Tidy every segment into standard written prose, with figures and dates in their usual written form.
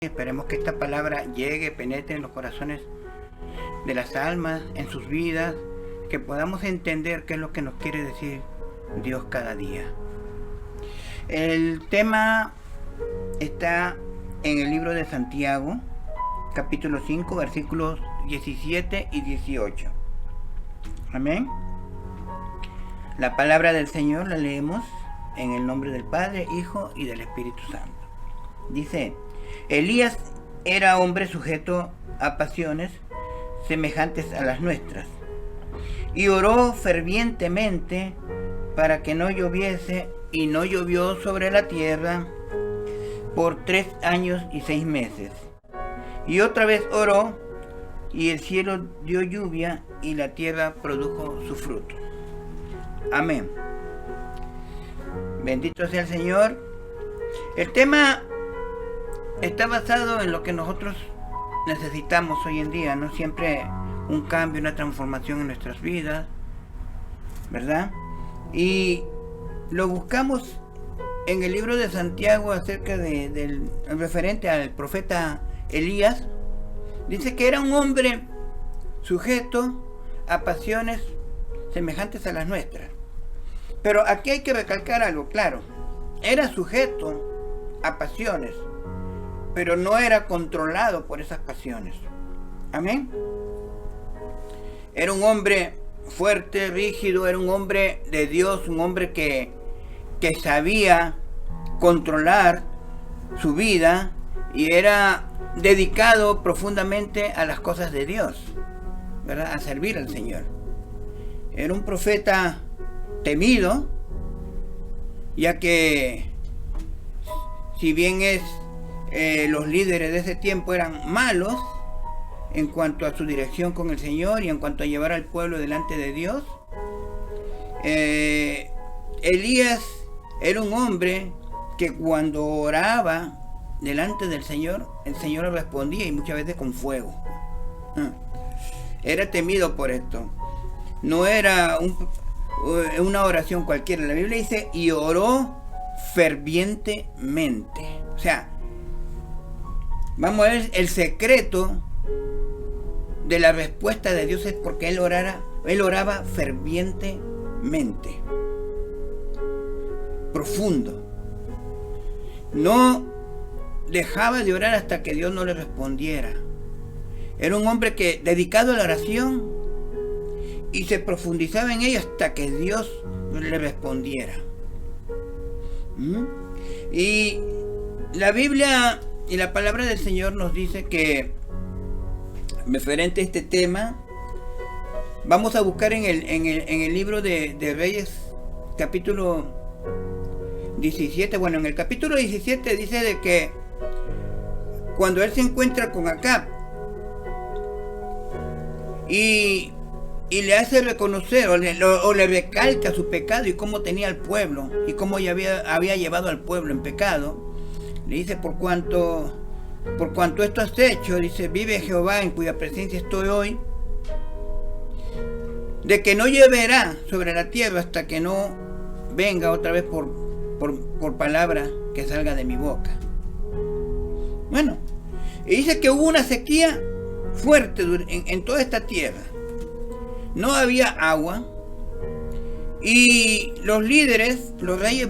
Esperemos que esta palabra llegue, penetre en los corazones de las almas, en sus vidas, que podamos entender qué es lo que nos quiere decir Dios cada día. El tema está en el libro de Santiago, capítulo 5, versículos 17 y 18. Amén. La palabra del Señor la leemos en el nombre del Padre, Hijo y del Espíritu Santo. Dice: Elías era hombre sujeto a pasiones semejantes a las nuestras, y oró fervientemente para que no lloviese, y no llovió sobre la tierra por 3 años y 6 meses. Y otra vez oró, y el cielo dio lluvia, y la tierra produjo su fruto. Amén. Bendito sea el Señor. El tema está basado en lo que nosotros necesitamos hoy en día, ¿no? Siempre un cambio, una transformación en nuestras vidas, ¿verdad? Y lo buscamos en el libro de Santiago acerca del referente al profeta Elías. Dice que era un hombre sujeto a pasiones semejantes a las nuestras. Pero aquí hay que recalcar algo, claro. Era sujeto a pasiones, pero no era controlado por esas pasiones. Amén. Era un hombre fuerte, rígido, era un hombre de Dios, un hombre que sabía controlar su vida y era dedicado profundamente a las cosas de Dios, ¿verdad? A servir al Señor. Era un profeta temido, ya que si bien los líderes de ese tiempo eran malos en cuanto a su dirección con el Señor y en cuanto a llevar al pueblo delante de Dios, Elías era un hombre que cuando oraba delante del Señor, el Señor le respondía, y muchas veces con fuego. Era temido por esto. No era una oración cualquiera. La Biblia dice: y oró fervientemente. O sea, vamos a ver, el secreto de la respuesta de Dios es porque él oraba fervientemente, profundo. No dejaba de orar hasta que Dios no le respondiera. Era un hombre que dedicado a la oración, y se profundizaba en ella hasta que Dios le respondiera. Y la Biblia y la palabra del Señor nos dice que, referente a este tema, vamos a buscar en el libro de Reyes, capítulo 17. Bueno, en el capítulo 17 dice de que cuando él se encuentra con Acab y le hace reconocer o le recalca su pecado y cómo tenía al pueblo y cómo ya había llevado al pueblo en pecado, le dice: por cuanto esto has hecho, dice, vive Jehová en cuya presencia estoy hoy, de que no lloverá sobre la tierra hasta que no venga otra vez por palabra que salga de mi boca. Bueno, y dice que hubo una sequía fuerte en toda esta tierra. No había agua, y los líderes, los reyes,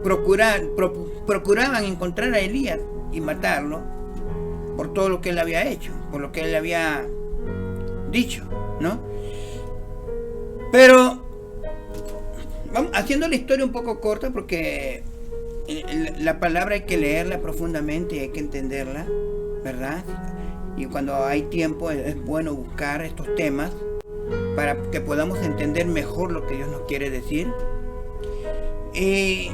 procuraban encontrar a Elías y matarlo por todo lo que él había hecho, por lo que él había dicho, ¿no? Pero vamos haciendo la historia un poco corta, porque la palabra hay que leerla profundamente y hay que entenderla, ¿verdad? Y cuando hay tiempo es bueno buscar estos temas para que podamos entender mejor lo que Dios nos quiere decir. Y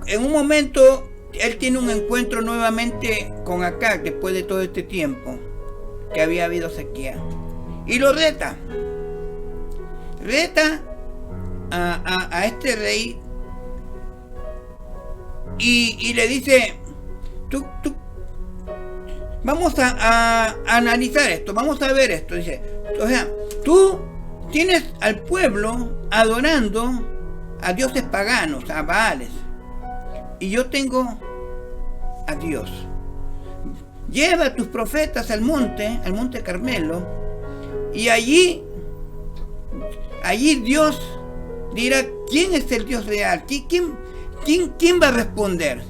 en un momento él tiene un encuentro nuevamente con Acab, después de todo este tiempo que había habido sequía, y lo reta a este rey, y le dice: tú vamos a analizar esto, vamos a ver esto. Dice, o sea, tú tienes al pueblo adorando a dioses paganos, a Baales, y yo tengo a Dios. lleva a tus profetas al monte Carmelo, y allí Dios dirá quién es el Dios real, quién va a responder,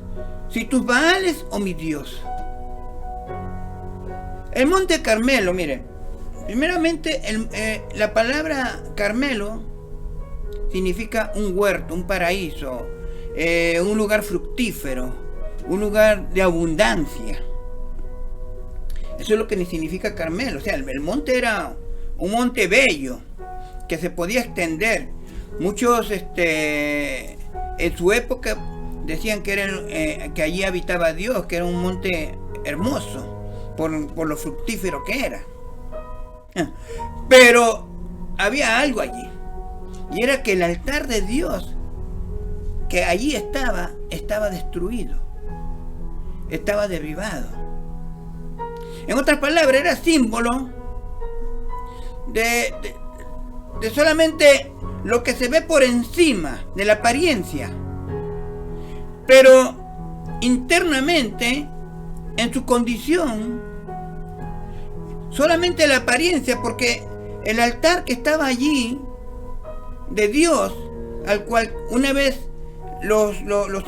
si tus Baales o mi Dios. El monte Carmelo, mire, primeramente la palabra Carmelo significa un huerto, un paraíso, un lugar fructífero, un lugar de abundancia. Eso es lo que significa Carmelo. O sea, el monte era un monte bello que se podía extender. Muchos en su época decían que allí habitaba Dios, que era un monte hermoso por lo fructífero que era. Pero había algo allí, y era que el altar de Dios que allí estaba destruido, estaba derribado. En otras palabras, era símbolo de solamente lo que se ve por encima de la apariencia, pero internamente, en su condición, solamente la apariencia, porque el altar que estaba allí de Dios, al cual una vez los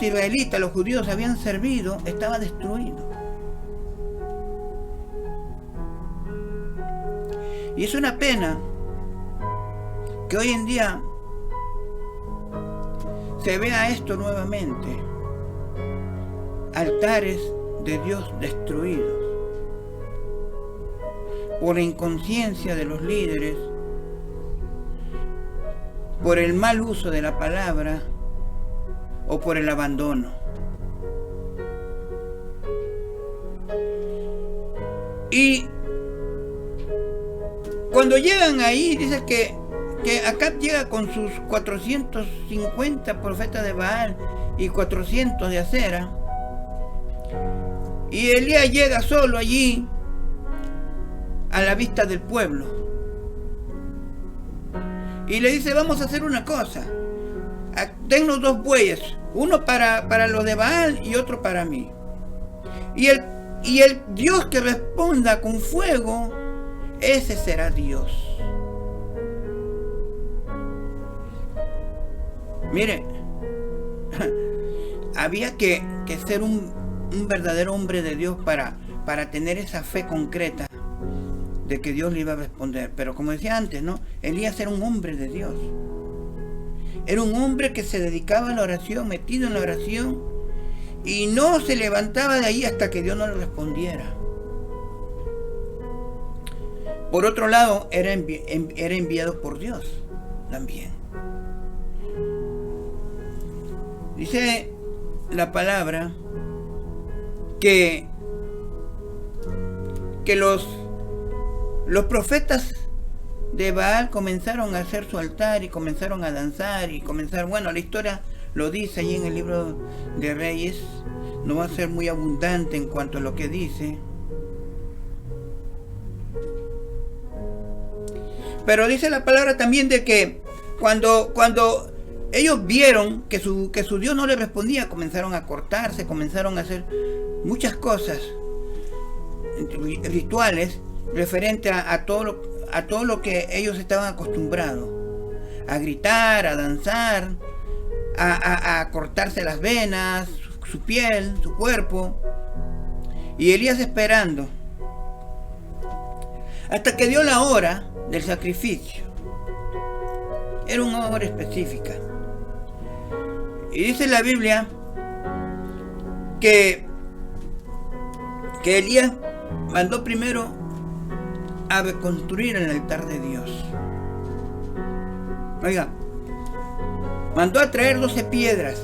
israelitas, los judíos habían servido, estaba destruido. Y es una pena que hoy en día se vea esto nuevamente, altares de Dios destruidos por la inconsciencia de los líderes, por el mal uso de la palabra o por el abandono. Y cuando llegan ahí, dice que Acab llega con sus 450 profetas de Baal y 400 de Acera, y Elías llega solo allí a la vista del pueblo y le dice: vamos a hacer una cosa, dennos 2 bueyes, uno para los de Baal y otro para mí, y el Dios que responda con fuego, ese será Dios. Mire, había que ser un verdadero hombre de Dios para tener esa fe concreta de que Dios le iba a responder. Pero como decía antes, ¿no? Elías era un hombre de Dios. Era un hombre que se dedicaba a la oración, metido en la oración, y no se levantaba de ahí hasta que Dios no le respondiera. Por otro lado, era enviado por Dios también. Dice la palabra que los profetas de Baal comenzaron a hacer su altar y comenzaron a danzar y bueno, la historia lo dice allí en el libro de Reyes. No va a ser muy abundante en cuanto a lo que dice, pero dice la palabra también de que cuando ellos vieron que su Dios no les respondía, comenzaron a cortarse, comenzaron a hacer muchas cosas rituales referente a todo lo que ellos estaban acostumbrados, a gritar, a danzar, a cortarse las venas, su piel, su cuerpo. Y Elías esperando hasta que dio la hora del sacrificio. Era una hora específica. Y dice la Biblia que Elías mandó primero a reconstruir el altar de Dios. Oiga, mandó a traer 12 piedras,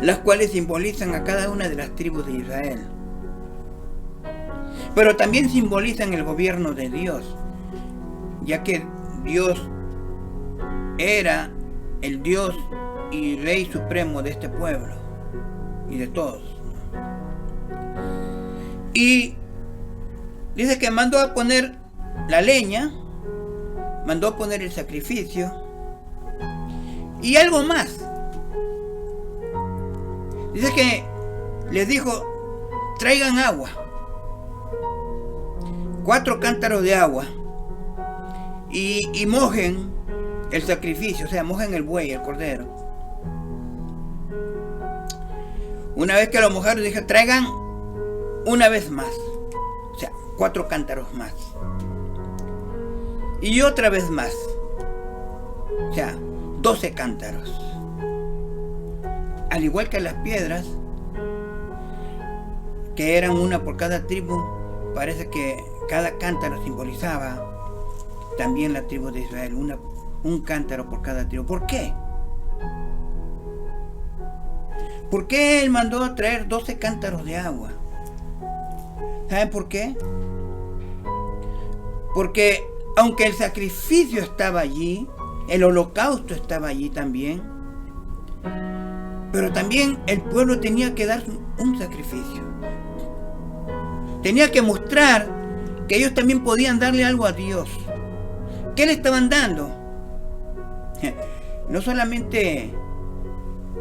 las cuales simbolizan a cada una de las tribus de Israel, pero también simbolizan el gobierno de Dios, ya que Dios era el Dios y Rey supremo de este pueblo y de todos. Y dice que mandó a poner la leña, mandó a poner el sacrificio y algo más. Dice que les dijo: traigan agua, 4 cántaros de agua, y mojen el sacrificio, o sea, mojen el buey, el cordero. Una vez que lo mojaron, dije, traigan una vez más, o sea, 4 cántaros más, y otra vez más, o sea, 12 cántaros. Al igual que las piedras, que eran una por cada tribu, parece que cada cántaro simbolizaba también la tribu de Israel, un cántaro por cada tribu. ¿Por qué? ¿Por qué él mandó a traer 12 cántaros de agua? ¿Saben por qué? Porque aunque el sacrificio estaba allí, el holocausto estaba allí también, pero también el pueblo tenía que dar un sacrificio. Tenía que mostrar que ellos también podían darle algo a Dios. ¿Qué le estaban dando? No solamente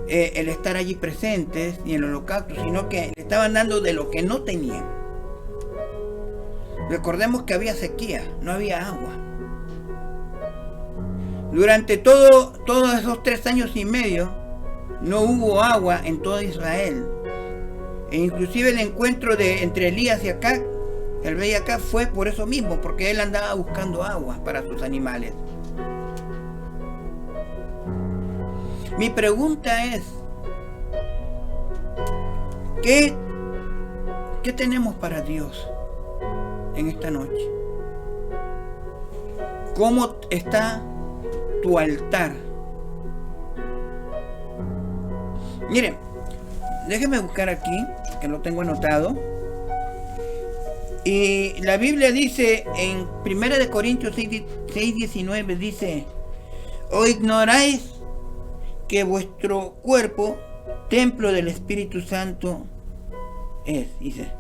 el estar allí presentes y en el holocausto, sino que le estaban dando de lo que no tenían. Recordemos que había sequía, no había agua. Durante todos esos 3 años y medio no hubo agua en todo Israel. E inclusive el encuentro entre Elías y Acab, el rey Acab, fue por eso mismo, porque él andaba buscando agua para sus animales. Mi pregunta es, ¿qué tenemos para Dios en esta noche? ¿Cómo está tu altar? Miren, déjenme buscar aquí, que lo tengo anotado. Y la Biblia dice en 1 Corintios 6:19, dice: ¿o ignoráis que vuestro cuerpo, templo del Espíritu Santo es? Dice.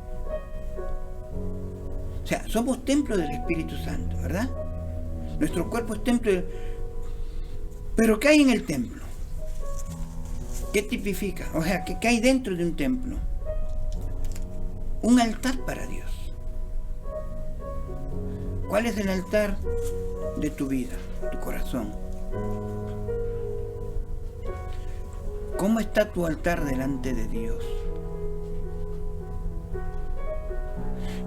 O sea, somos templo del Espíritu Santo, ¿verdad? Nuestro cuerpo es templo del... Pero ¿qué hay en el templo? ¿Qué tipifica? O sea, ¿qué hay dentro de un templo? Un altar para Dios. ¿Cuál es el altar de tu vida, tu corazón? ¿Cómo está tu altar delante de Dios?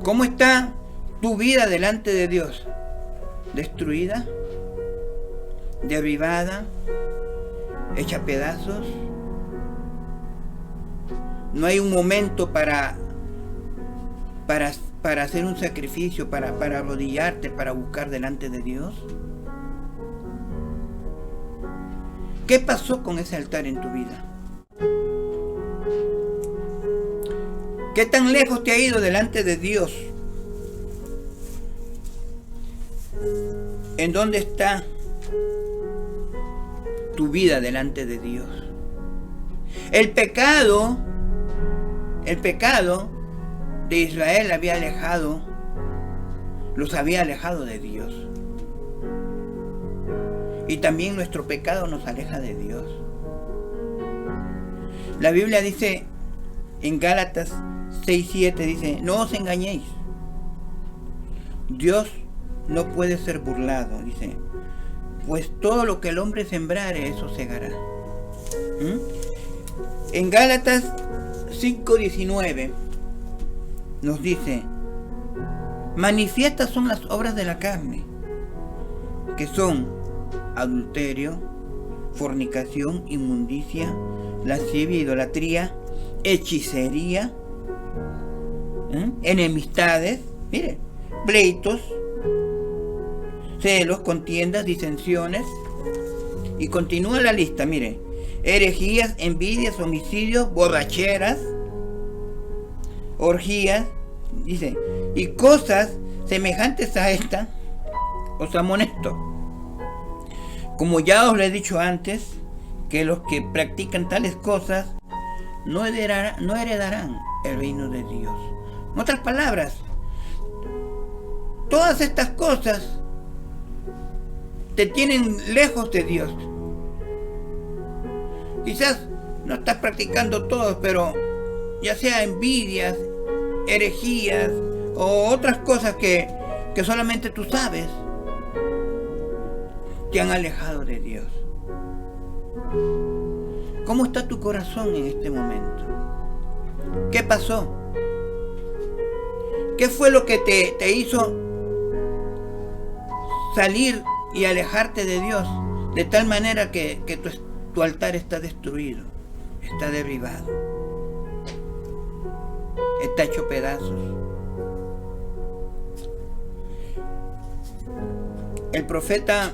¿Cómo está tu vida delante de Dios? ¿Destruida? ¿Derribada? ¿Hecha pedazos? No hay un momento para hacer un sacrificio, para arrodillarte, para buscar delante de Dios. ¿Qué pasó con ese altar en tu vida? ¿Qué tan lejos te ha ido delante de Dios? ¿En dónde está tu vida delante de Dios? El pecado de Israel los había alejado de Dios. Y también nuestro pecado nos aleja de Dios. La Biblia dice en Gálatas 6:7, dice: no os engañéis, Dios no puede ser burlado, dice, pues todo lo que el hombre sembrare, eso segará. En Gálatas 5:19 nos dice: manifiestas son las obras de la carne, que son adulterio, fornicación, inmundicia, lascivia, idolatría, hechicería, enemistades, mire, pleitos, celos, contiendas, disensiones, y continúa la lista, mire: herejías, envidias, homicidios, borracheras, orgías, dice, y cosas semejantes a esta, os amonesto, como ya os lo he dicho antes, que los que practican tales cosas no heredarán el reino de Dios. En otras palabras, todas estas cosas te tienen lejos de Dios. Quizás no estás practicando todo, pero ya sea envidias, herejías o otras cosas que solamente tú sabes, te han alejado de Dios. ¿Cómo está tu corazón en este momento? ¿Qué pasó? ¿Qué fue lo que te hizo salir y alejarte de Dios de tal manera que tu altar está destruido, está derribado, está hecho pedazos? El profeta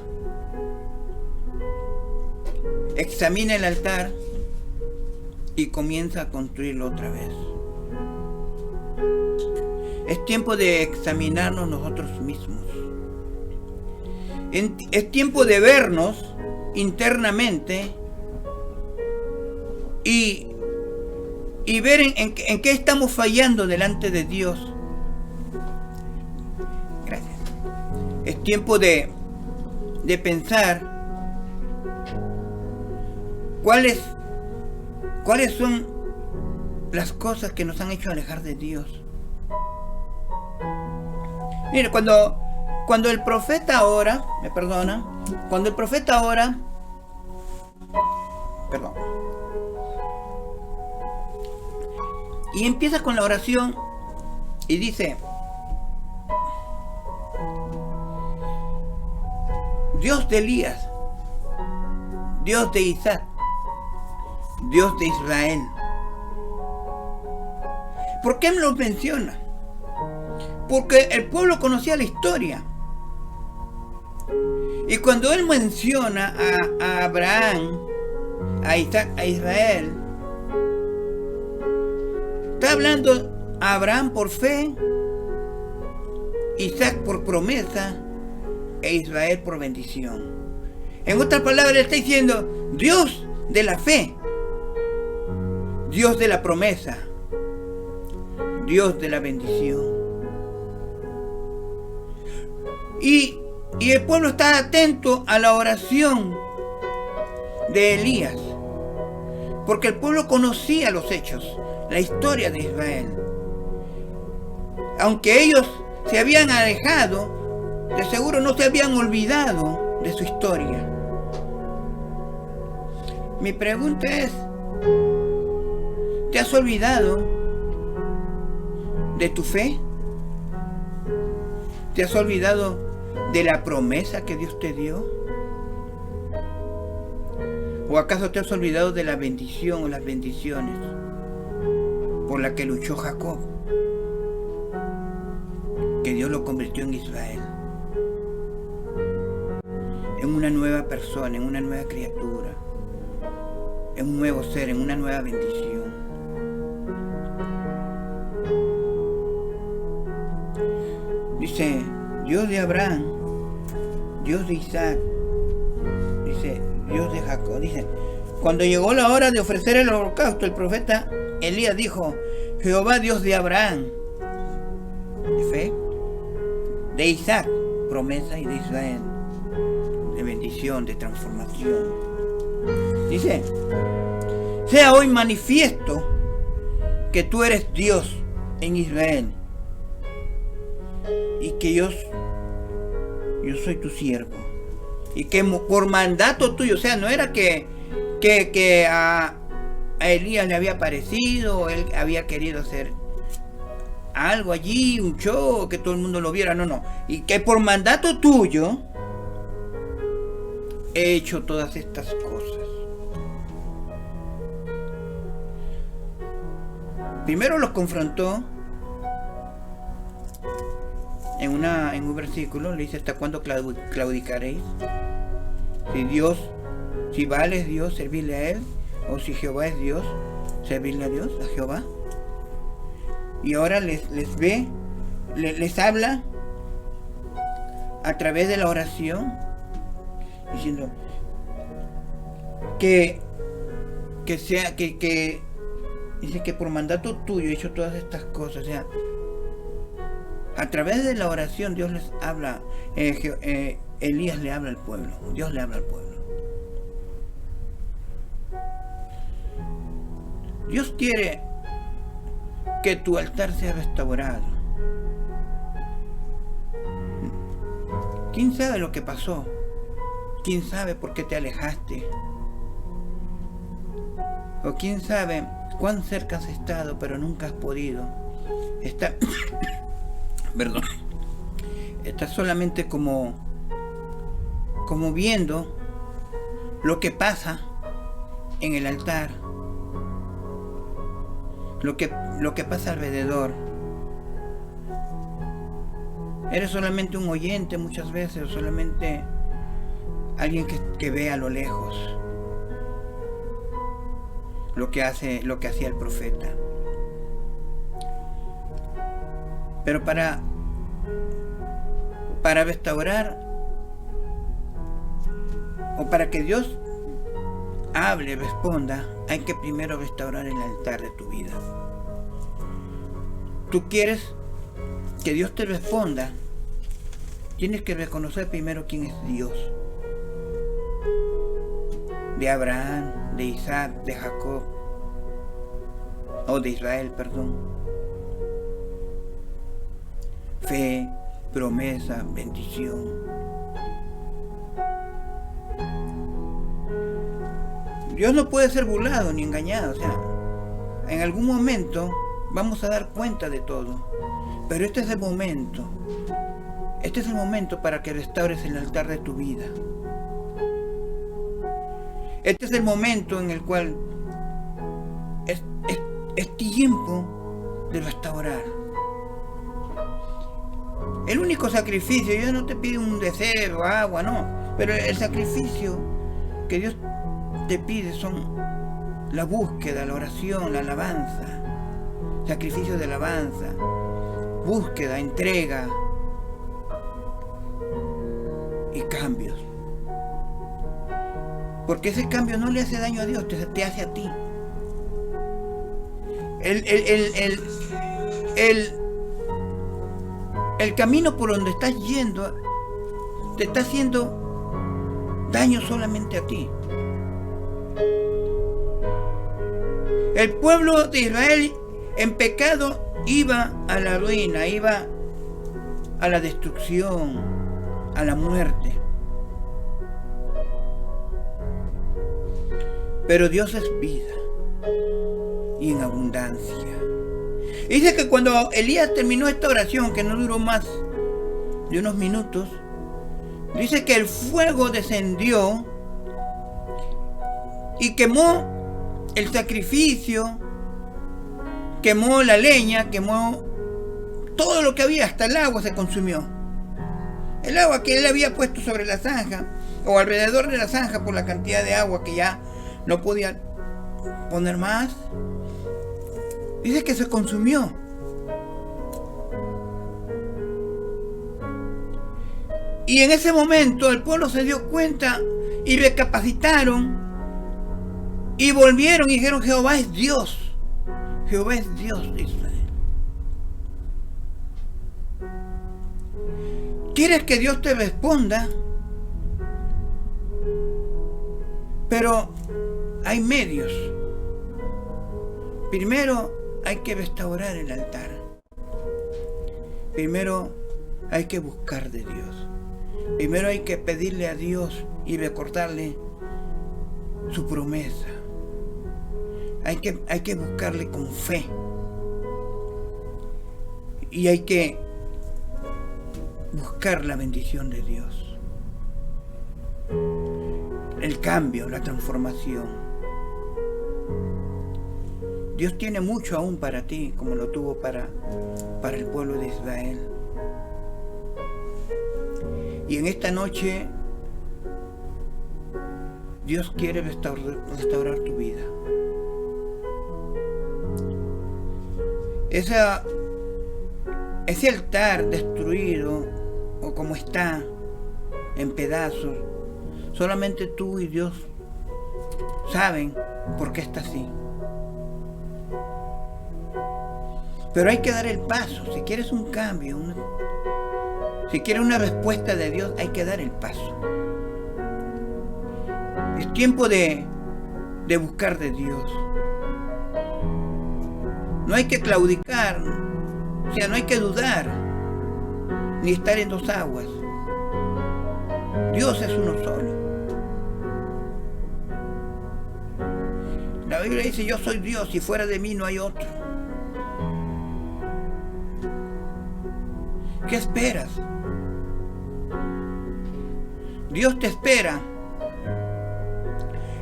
examina el altar y comienza a construirlo otra vez. Es tiempo de examinarnos nosotros mismos. Es tiempo de vernos internamente y ver en qué estamos fallando delante de Dios. Gracias. Es tiempo de pensar cuáles son las cosas que nos han hecho alejar de Dios. Mire, cuando el profeta ora, cuando el profeta ora, y empieza con la oración y dice: Dios de Elías, Dios de Isaac, Dios de Israel. ¿Por qué me lo menciona? Porque el pueblo conocía la historia. Y cuando él menciona a Abraham, a Isaac, a Israel, está hablando a Abraham por fe, Isaac por promesa e Israel por bendición. En otras palabras, le está diciendo: Dios de la fe, Dios de la promesa, Dios de la bendición. Y el pueblo está atento a la oración de Elías, porque el pueblo conocía los hechos, la historia de Israel. Aunque ellos se habían alejado, de seguro no se habían olvidado de su historia. Mi pregunta es: ¿te has olvidado de tu fe? ¿Te has olvidado de la promesa que Dios te dio? ¿O acaso te has olvidado de la bendición o las bendiciones por la que luchó Jacob? Que Dios lo convirtió en Israel, en una nueva persona, en una nueva criatura, en un nuevo ser, en una nueva bendición. Dice: Dios de Abraham, Dios de Isaac, dice Dios de Jacob. Dice: cuando llegó la hora de ofrecer el holocausto, el profeta Elías dijo: Jehová, Dios de Abraham, de fe, de Isaac, promesa, y de Israel, de bendición, de transformación. Dice: sea hoy manifiesto que tú eres Dios en Israel, y que yo soy tu siervo, y que por mandato tuyo, o sea, no era que a Elías le había aparecido, o él había querido hacer algo allí, un show, que todo el mundo lo viera, no, y que por mandato tuyo he hecho todas estas cosas. Primero los confrontó en un versículo, le dice: ¿hasta cuándo claudicaréis? Si Baal es Dios, servirle a él, o si Jehová es Dios, servirle a Dios, a Jehová. Y ahora les habla a través de la oración, diciendo que dice que por mandato tuyo he hecho todas estas cosas. O sea, a través de la oración Dios les habla, Elías le habla al pueblo, Dios le habla al pueblo. Dios quiere que tu altar sea restaurado. ¿Quién sabe lo que pasó? ¿Quién sabe por qué te alejaste? O quién sabe cuán cerca has estado, pero nunca has podido. Perdón. Estás solamente como viendo lo que pasa en el altar, lo que pasa alrededor. Eres solamente un oyente muchas veces, o solamente alguien que ve a lo lejos lo que hacía el profeta. Pero para restaurar, o para que Dios hable, responda, hay que primero restaurar el altar de tu vida. Tú quieres que Dios te responda, tienes que reconocer primero quién es Dios. De Abraham, de Isaac, de Jacob, o de Israel, perdón. Fe, promesa, bendición. Dios no puede ser burlado ni engañado, o sea, en algún momento vamos a dar cuenta de todo, pero este es el momento para que restaures el altar de tu vida. Este es el momento en el cual es tiempo de restaurar. El único sacrificio, Dios no te pide un deseo, agua, no, pero el sacrificio que Dios te pide son la búsqueda, la oración, la alabanza, sacrificio de alabanza, búsqueda, entrega y cambios. Porque ese cambio no le hace daño a Dios, te hace a ti. El camino por donde estás yendo te está haciendo daño solamente a ti. El pueblo de Israel en pecado iba a la ruina, iba a la destrucción, a la muerte. Pero Dios es vida y en abundancia. Dice que cuando Elías terminó esta oración, que no duró más de unos minutos, dice que el fuego descendió y quemó el sacrificio, quemó la leña, quemó todo lo que había, hasta el agua se consumió. El agua que él había puesto sobre la zanja o alrededor de la zanja por la cantidad de agua que ya no podía poner más, dice que se consumió. Y en ese momento el pueblo se dio cuenta y recapacitaron y volvieron y dijeron: Jehová es Dios, Jehová es Dios de Israel. ¿Quieres que Dios te responda? Pero hay medios. Primero hay que restaurar el altar. Primero hay que buscar de Dios. Primero hay que pedirle a Dios y recordarle su promesa. Hay que buscarle con fe. Y hay que buscar la bendición de Dios. El cambio, la transformación. Dios tiene mucho aún para ti, como lo tuvo para el pueblo de Israel. Y en esta noche Dios quiere restaurar tu vida. Ese altar destruido, o como está, en pedazos, solamente tú y Dios saben por qué está así. Pero hay que dar el paso. Si quieres un cambio, si quieres una respuesta de Dios, hay que dar el paso. Es tiempo de buscar de Dios. No hay que claudicar, o sea, no hay que dudar, ni estar en dos aguas. Dios es uno solo. La Biblia dice, yo soy Dios y fuera de mí no hay otro. ¿Qué esperas? Dios te espera.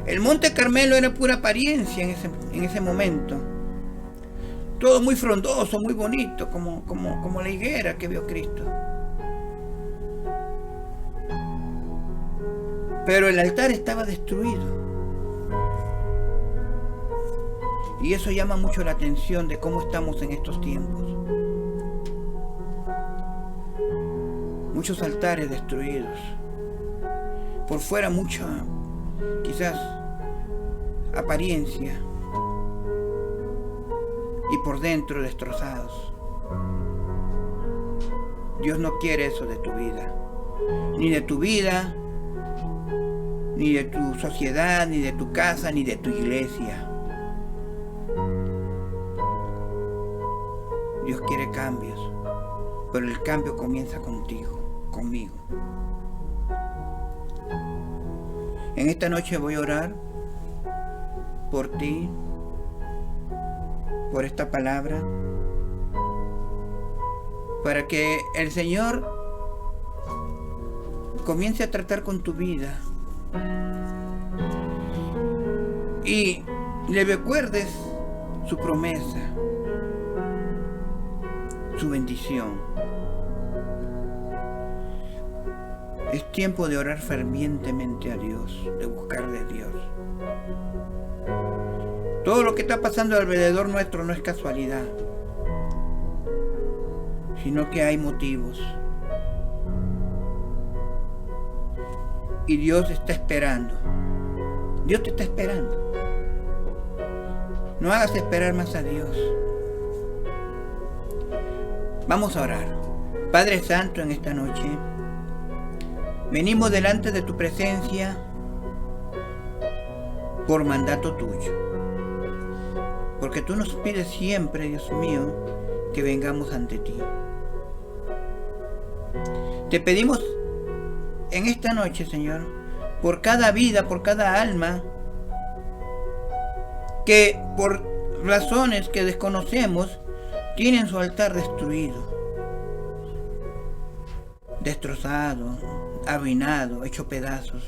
El Monte Carmelo era pura apariencia en ese momento. Todo muy frondoso, muy bonito, como la higuera que vio Cristo. Pero el altar estaba destruido. Y eso llama mucho la atención de cómo estamos en estos tiempos. Muchos altares destruidos. Por fuera mucha, quizás, apariencia. Y por dentro destrozados. Dios no quiere eso de tu vida. Ni de tu vida, ni de tu sociedad, ni de tu casa, ni de tu iglesia. Dios quiere cambios, pero el cambio comienza contigo, conmigo. En esta noche voy a orar por ti, por esta palabra, para que el Señor comience a tratar con tu vida y le recuerdes su promesa, su bendición. Es tiempo de orar fervientemente a Dios, de buscar de Dios. Todo lo que está pasando alrededor nuestro no es casualidad, sino que hay motivos. Y Dios está esperando. Dios te está esperando. No hagas esperar más a Dios. Vamos a orar. Padre Santo, en esta noche venimos delante de tu presencia por mandato tuyo. Porque tú nos pides siempre, Dios mío, que vengamos ante ti. Te pedimos en esta noche, Señor, por cada vida, por cada alma, que por razones que desconocemos, tienen su altar destruido, destrozado, arruinado, hecho pedazos.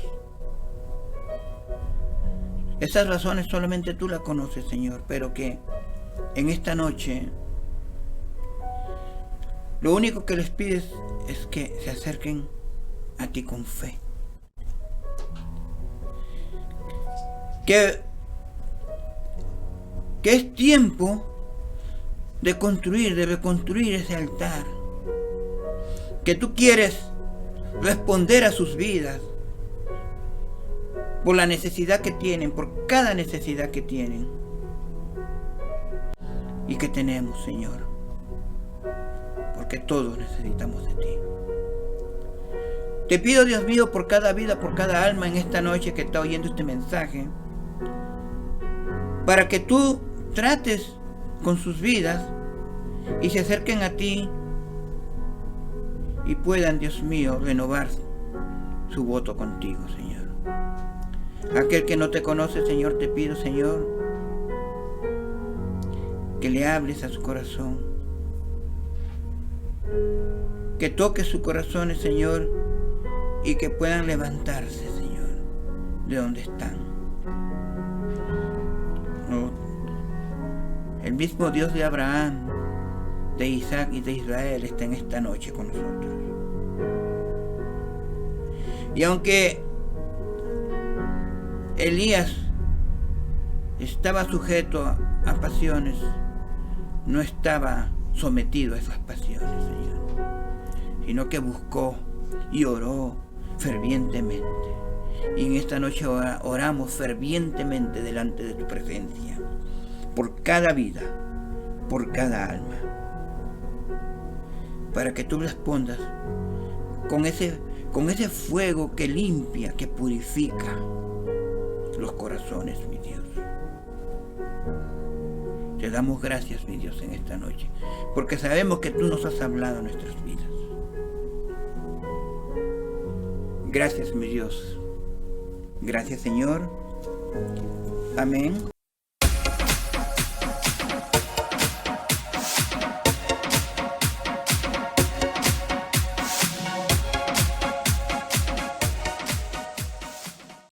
Esas razones solamente tú las conoces, Señor, pero que en esta noche lo único que les pides es que se acerquen a ti con fe. Que es tiempo de construir, de reconstruir ese altar. Que tú quieres responder a sus vidas por la necesidad que tienen, por cada necesidad que tienen y que tenemos, Señor, porque todos necesitamos de ti. Te pido, Dios mío, por cada vida, por cada alma en esta noche que está oyendo este mensaje, para que tú trates con sus vidas y se acerquen a ti y puedan, Dios mío, renovar su voto contigo, Señor. Aquel que no te conoce, Señor, te pido, Señor, que le hables a su corazón, que toques sus corazones, Señor, y que puedan levantarse, Señor, de donde están. El mismo Dios de Abraham, de Isaac y de Israel está en esta noche con nosotros. Y aunque Elías estaba sujeto a pasiones, no estaba sometido a esas pasiones, Señor, sino que buscó y oró fervientemente. Y en esta noche oramos fervientemente delante de tu presencia, por cada vida, por cada alma, para que tú respondas con ese fuego que limpia, que purifica los corazones, mi Dios. Te damos gracias, mi Dios, en esta noche, porque sabemos que tú nos has hablado en nuestras vidas. Gracias, mi Dios. Gracias, Señor. Amén.